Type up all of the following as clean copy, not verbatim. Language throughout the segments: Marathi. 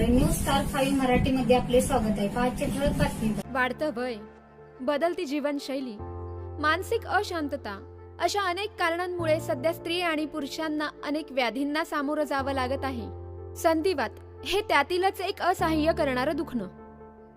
नमस्कार, न्यूज स्टार 5 मराठीमध्ये आपले स्वागत आहे. पाचशे ठळक बातमी. वाढतं वय, बदलती जीवनशैली, मानसिक अशांतता अशा अनेक कारणांमुळे सध्या स्त्री आणि पुरुषांना अनेक व्याधींना सामोरं जावं लागत आहे. संधिवात हे त्यातीलच एक असह्य करणारं दुखणं.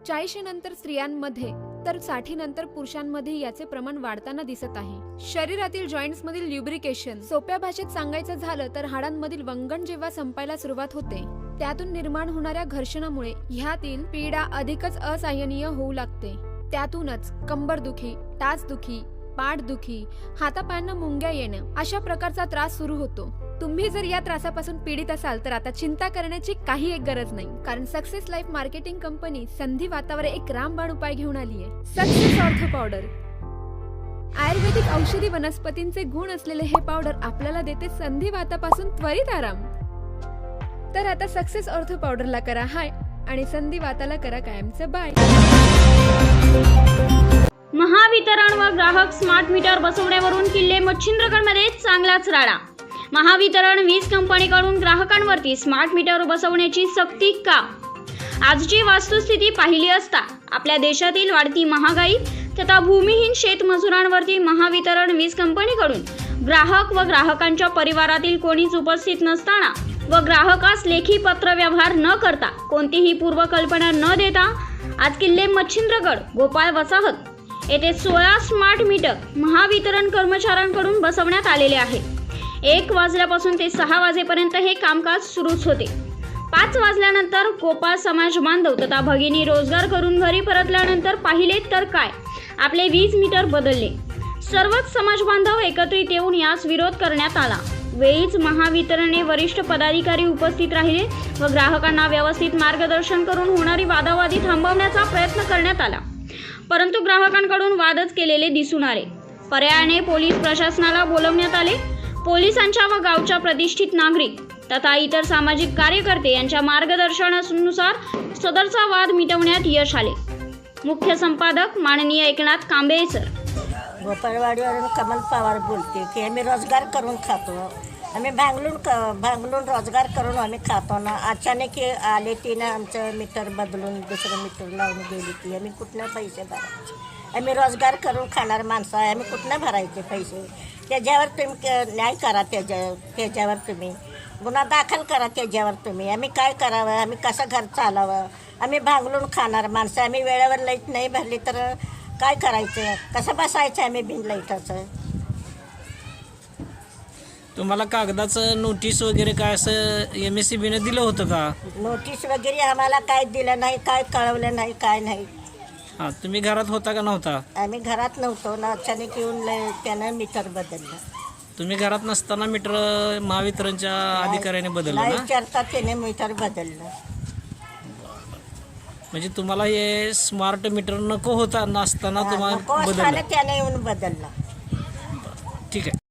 40 नंतर स्त्रियांमध्ये तर 60 नंतर पुरुषांमध्ये याचे प्रमाण वाढताना दिसत आहे. शरीरातील जॉईंट्स मधील ल्युब्रिकेशन, सोप्या भाषेत सांगायचं झालं तर हाडांमधील वंगण जेव्हा संपायला सुरुवात होते त्यातून निर्माण होणाऱ्या घर्षणामुळे ह्यातील पीडा अधिकच असह्यनीय होऊ लागते. त्यातूनच कंबरदुखी, टाचदुखी, पाठदुखी, हातापायांना मुंग्या येणं अशा प्रकारचा त्रास सुरू होतो. तुम्ही जर या त्रासापासून पीडित असाल तर आता चिंता करण्याची काही एक गरज नाही, कारण सक्सेस लाईफ मार्केटिंग कंपनी संधिवातावर एक रामबाण उपाय घेऊन आली आहे. Success ortho powder. आयुर्वेदिक औषधी वनस्पतींचे गुण असलेले हे पावडर आपल्याला देते संधिवातापासून त्वरित आराम. तर आता सक्सेस ऑर्थो पावडरला करा हाय आणि संधिवाताला करा कायमचं बाय. महावितरण व ग्राहक स्मार्ट मीटर बसवण्यावरून किल्ले मच्छिंद्रगडमध्ये चांगलाच राडा. महावितरण वीज कंपनीकडून ग्राहकांवरती स्मार्ट मीटर बसवण्याची सक्ती का? आजची वस्तुस्थिती पाहिली असता आपल्या देशातील वाढती महागाई तथा भूमिहीन शेतमजुरांवरती महावितरण वीज कंपनीकडून ग्राहक व ग्राहकांच्या परिवारातील कोणीच उपस्थित नसताना व ग्राहकास लेखी पत्र व्यवहार न करता कोणतीही पूर्वकल्पना न देता आज किल्ले मच्छिंद्रगड गोपाळ वसाहत येथे 16 स्मार्ट मीटर महावितरण कर्मचाऱ्यांकडून बसवण्यात आलेले आहे. 1 वाजल्यापासून ते 6 वाजेपर्यंत हे कामकाज सुरूच होते. 5 वाजल्यानंतर गोपाळ समाज बांधव तथा भगिनी रोजगार करून घरी परतल्यानंतर पाहिले तर काय, आपले वीज मीटर बदलले. सर्वच समाज बांधव एकत्रित येऊन यास विरोध करण्यात आला. वेळीच महावितरणने वरिष्ठ पदाधिकारी उपस्थित राहिले व ग्राहकांना व्यवस्थित मार्गदर्शन करून होणारी वादावादी थांबवण्याचा प्रयत्न करण्यात आला, परंतु ग्राहकांकडून वादच केलेले दिसून आले. पर्यायाने पोलीस प्रशासनाला बोलवण्यात आले. पोलिसांच्या व गावच्या प्रतिष्ठित नागरिक तथा इतर सामाजिक कार्यकर्ते यांच्या मार्गदर्शनानुसार सदरचा वाद मिटवण्यात यश आले. मुख्य संपादक माननीय एकनाथ कांबळे सर. गोपाळवाडीवरून कमल पवार बोलते की आम्ही रोजगार करून खातो. आम्ही भांगलून रोजगार करून आम्ही खातो ना. अचानक आले तिनं आमचं मीटर बदलून दुसरं मीटर लावून गेली की आम्ही कुठनं पैसे भरायचे? आम्ही रोजगार करून खाणार माणसं आहे, आम्ही कुठनं भरायचे पैसे? त्याच्यावर तुम्ही न्याय करा. त्याच्यावर तुम्ही गुन्हा दाखल करा. त्याच्यावर तुम्ही आम्ही काय करावं? आम्ही कसं घर चालावं? आम्ही भांगलून खाणार माणसं. आम्ही वेळेवर लाईट नाही भरली तर काय करायचं? कसं बसायचं आम्ही बिन लाईटाचं? तुम्हाला कागदाचं नोटीस वगैरे काय असं MSEBीने दिलं होतं का? नोटीस वगैरे आम्हाला काय दिलं नाही, काय कळवलं नाही, काय नाही. हां, तुम्ही घरात होता का नव्हता? आम्ही घरात नव्हतो ना. अचानक येऊन त्यानं मीटर बदललं. तुम्ही घरात नसताना मीटर महावितरणच्या अधिकाऱ्याने बदललं नाही ना? विचारता त्याने मीटर बदललं. म्हणजे तुम्हाला हे स्मार्ट मीटर नको होता नसताना तुम्हाला नको बदललं. असताना त्याने येऊन बदललं. ठीक आहे.